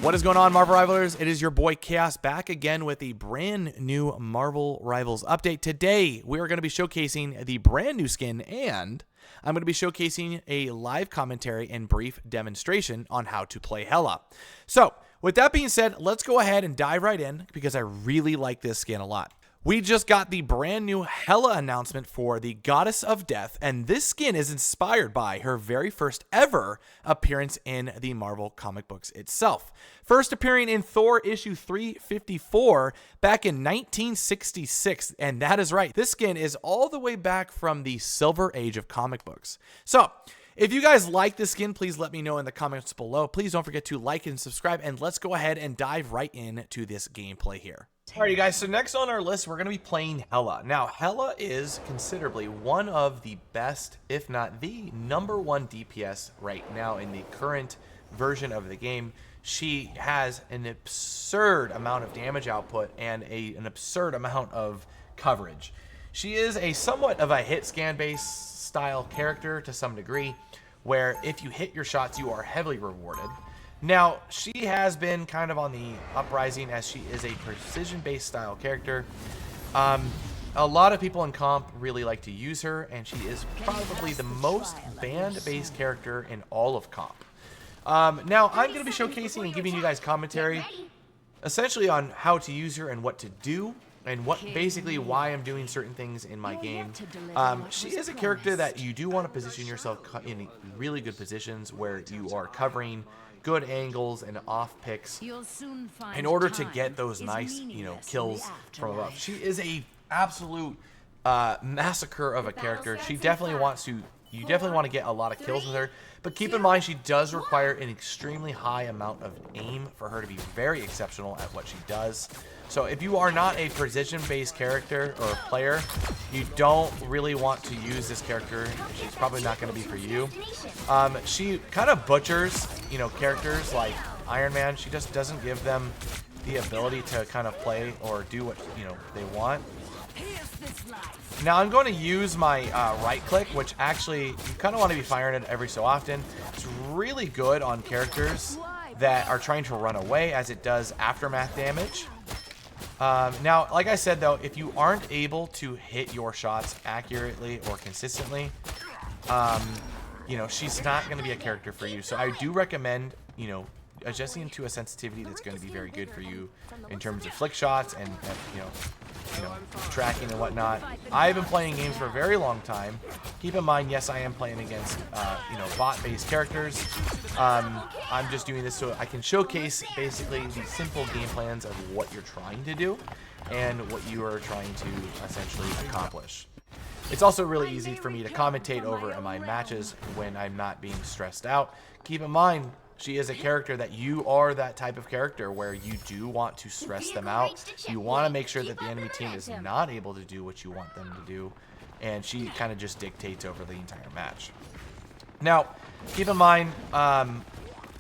What is going on, Marvel Rivalers? It is your boy Chaos back again with a brand new Marvel Rivals update. Today, we are going to be showcasing the brand new skin, and I'm going to be showcasing a live commentary and brief demonstration on how to play Hela. So, with that being said, let's go ahead and dive right in because I really like this skin a lot. We just got the brand new Hela announcement for the Goddess of Death, and this skin is inspired by her very first ever appearance in the Marvel comic books itself. First appearing in Thor issue 354 back in 1966, and that is right, this skin is all the way back from the Silver Age of comic books. So, if you guys like this skin, please let me know in the comments below. Please don't forget to like and subscribe, and let's go ahead and dive right into this gameplay here. Alright, you guys, so next on our list, we're going to be playing Hela. Now, Hela is considerably one of the best, if not the #1 DPS right now in the current version of the game. She has an absurd amount of damage output and an absurd amount of coverage. She is a somewhat of a hit scan based style character to some degree, where if you hit your shots, you are heavily rewarded. Now, she has been kind of on the uprising as she is a precision-based style character. A lot of people in comp really like to use her, and she is probably the most band-based character in all of comp. Now, I'm going to be showcasing and giving you guys commentary essentially on how to use her and what to do, and basically why I'm doing certain things in my game. She is a character that you do want to position yourself in really good positions where you are covering good angles and off picks in order to get those nice, kills from above. She is a absolute massacre of a character. She definitely wants to. You definitely want to get a lot of kills with her, but keep in mind she does require an extremely high amount of aim for her to be very exceptional at what she does. So if you are not a precision-based character or player, you don't really want to use this character. She's probably not going to be for you. She kind of butchers, characters like Iron Man. She just doesn't give them the ability to kind of play or do what, they want. Now I'm going to use my right click, which actually you kind of want to be firing it every so often. It's really good on characters that are trying to run away, as it does aftermath damage. Now, like I said, though, if you aren't able to hit your shots accurately or consistently, she's not going to be a character for you. So I do recommend, adjusting to a sensitivity that's going to be very good for you in terms of flick shots and tracking and whatnot. I've been playing games for a very long time. Keep in mind, yes, I am playing against bot-based characters. I'm just doing this so I can showcase basically the simple game plans of what you're trying to do and what you are trying to essentially accomplish. It's also really easy for me to commentate over in my matches when I'm not being stressed out. Keep in mind, she is a character that you are that type of character where you do want to stress them out. You want to make sure that the enemy team is not able to do what you want them to do, and she kind of just dictates over the entire match. Now, keep in mind,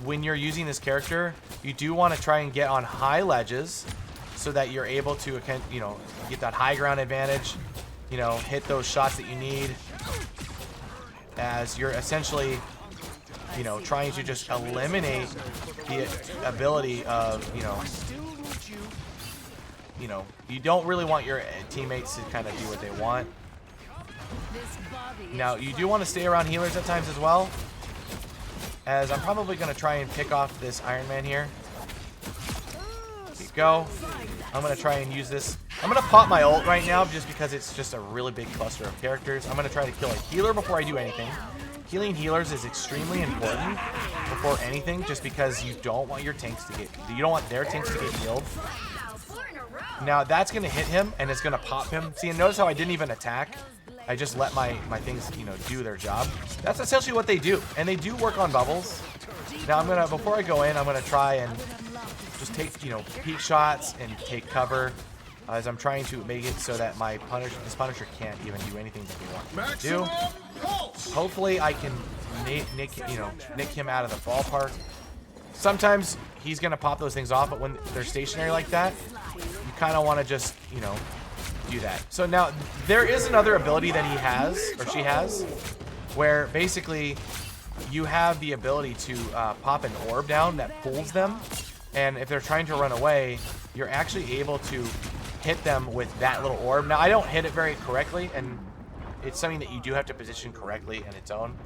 when you're using this character, you do want to try and get on high ledges so that you're able to, get that high ground advantage, hit those shots that you need, as you're essentially trying to just eliminate the ability of, you don't really want your teammates to kind of do what they want. Now, you do want to stay around healers at times as well, as I'm probably going to try and pick off this Iron Man here. Here you go. I'm going to try and use this. I'm going to pop my ult right now just because it's just a really big cluster of characters. I'm going to try to kill a healer before I do anything. Healing healers is extremely important before anything, just because you don't want your tanks to get, you don't want their tanks to get healed. Now that's gonna hit him and it's gonna pop him. See, and notice how I didn't even attack. I just let my things, do their job. That's essentially what they do, and they do work on bubbles. Now before I go in, I'm gonna try and just take, peek shots and take cover, as I'm trying to make it so that this Punisher can't even do anything that they want him to do. Hopefully I can nick him out of the ballpark. Sometimes he's gonna pop those things off, but when they're stationary like that, you kind of want to just, do that. So now there is another ability that he has, or she has, where basically you have the ability to pop an orb down that pulls them, And if they're trying to run away, you're actually able to hit them with that little orb. Now, I don't hit it very correctly, and it's something that you do have to position correctly in its own.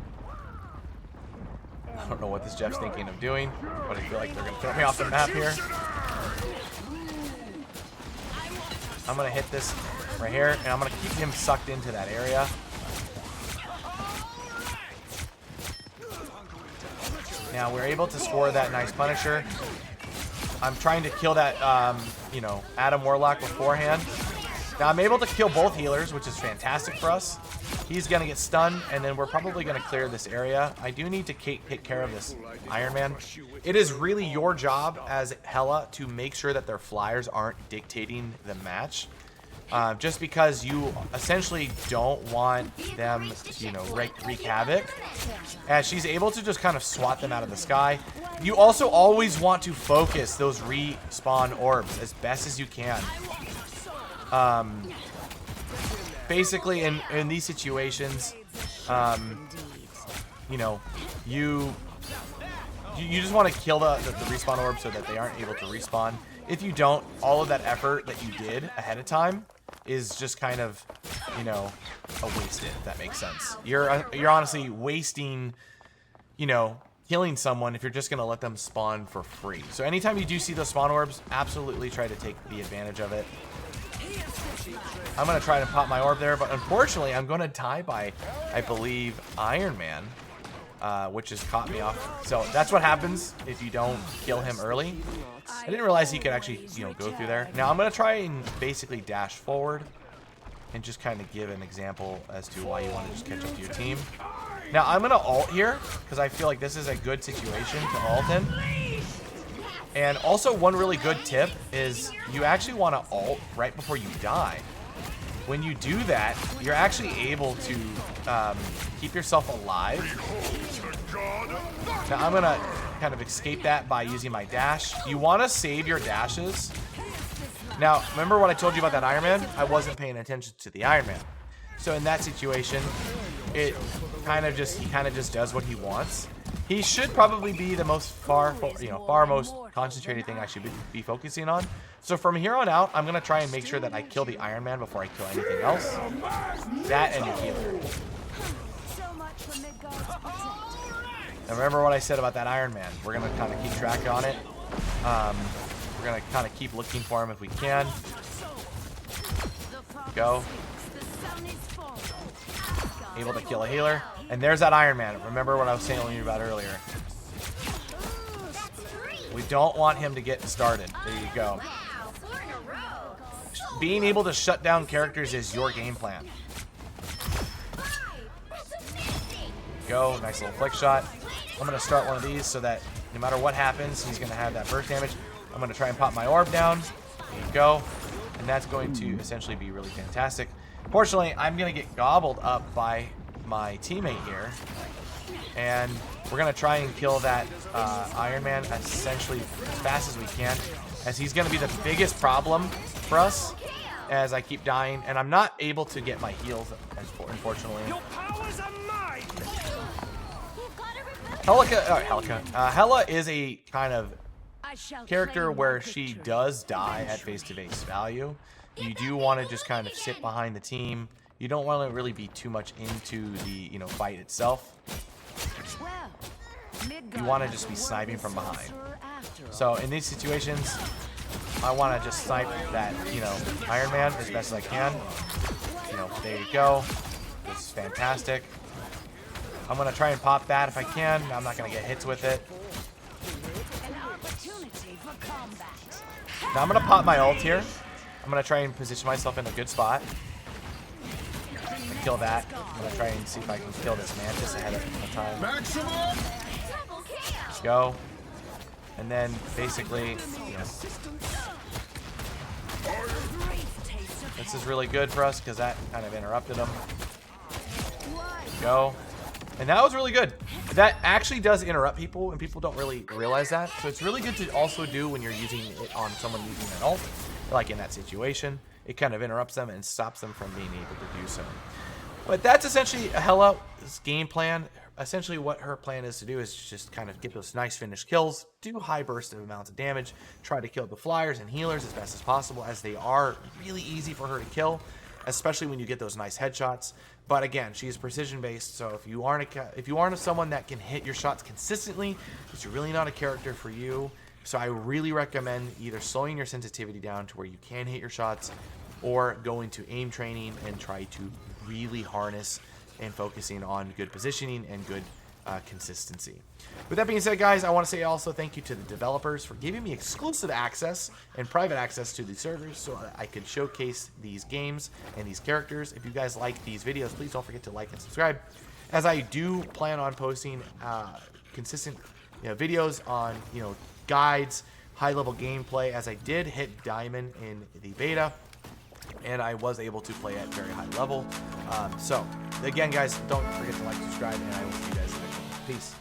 I don't know what this Jeff's thinking of doing, but I feel like they're going to throw me off the map here. I'm going to hit this right here, and I'm going to keep him sucked into that area. Now, we're able to score that nice Punisher. I'm trying to kill that, you know, Adam Warlock beforehand. Now, I'm able to kill both healers, which is fantastic for us. He's going to get stunned, and then we're probably going to clear this area. I do need to take care of this Iron Man. It is really your job as Hela to make sure that their flyers aren't dictating the match. Just because you essentially don't want them to, you know, wreak havoc. As she's able to just kind of swat them out of the sky. You also always want to focus those respawn orbs as best as you can. Basically, in these situations, you know, you just want to kill the respawn orb so that they aren't able to respawn. If you don't, all of that effort that you did ahead of time is just kind of, you know, a wasted, if that makes sense. You're honestly wasting, you know, killing someone if you're just going to let them spawn for free. So anytime you do see those spawn orbs, absolutely try to take the advantage of it. I'm going to try to pop my orb there, but unfortunately, I'm going to die by, I believe, Iron Man, which has caught me off. So that's what happens if you don't kill him early. I didn't realize he could actually, you know, go through there. Now I'm going to try and basically dash forward and just kind of give an example as to why you want to just catch up to your team. Now I'm going to ult here because I feel like this is a good situation to ult in. And also one really good tip is you actually want to ult right before you die. When you do that, you're actually able to keep yourself alive. Now I'm going to kind of escape that by using my dash. You want to save your dashes. Now, remember what I told you about that Iron Man? I wasn't paying attention to the Iron Man. So in that situation, he kind of just does what he wants. He should probably be the most far most concentrated thing I should be focusing on. So from here on out, I'm going to try and make sure that I kill the Iron Man before I kill anything else. That and the healer. Now remember what I said about that Iron Man. We're going to kind of keep track on it. We're going to kind of keep looking for him if we can. Go. Able to kill a healer. And there's that Iron Man. Remember what I was telling you about earlier. We don't want him to get started. There you go. Being able to shut down characters is your game plan. Go. Nice little flick shot. I'm going to start one of these so that no matter what happens, he's going to have that burst damage. I'm going to try and pop my orb down. There you go. And that's going to essentially be really fantastic. Fortunately, I'm going to get gobbled up by my teammate here. And we're going to try and kill that Iron Man essentially as fast as we can, as he's going to be the biggest problem for us as I keep dying. And I'm not able to get my heals, unfortunately. Hela is a kind of character where she does die at face-to-face value. You do want to just kind of sit behind the team. You don't want to really be too much into the, you know, fight itself. You want to just be sniping from behind. So in these situations, I want to just snipe that, you know, Iron Man as best as I can. You know, there you go. This is fantastic. I'm going to try and pop that if I can. I'm not going to get hits with it. Now I'm going to pop my ult here. I'm going to try and position myself in a good spot. Kill that. I'm going to try and see if I can kill this Mantis ahead of time. Let's go. And then basically, you know, this is really good for us because that kind of interrupted them. Go. And that was really good. That actually does interrupt people, and people don't really realize that. So it's really good to also do when you're using it on someone using an ult. Like in that situation, it kind of interrupts them and stops them from being able to do so. But that's essentially Hela's game plan. essentially what her plan is to do is just kind of get those nice finished kills, do high burst amounts of damage, try to kill the flyers and healers as best as possible, as they are really easy for her to kill, especially when you get those nice headshots. But again, she is precision based, so if you aren't someone that can hit your shots consistently, it's really not a character for you. So I really recommend either slowing your sensitivity down to where you can hit your shots, or going to aim training and try to really harness and focusing on good positioning and good consistency. With that being said, guys, I want to say also thank you to the developers for giving me exclusive access and private access to the servers so that I could showcase these games and these characters. If you guys like these videos, please don't forget to like and subscribe, as I do plan on posting consistent videos on guides, high-level gameplay, as I did hit Diamond in the beta, and I was able to play at very high level. So, again, guys, don't forget to like, subscribe, and I will see you guys next time. Peace.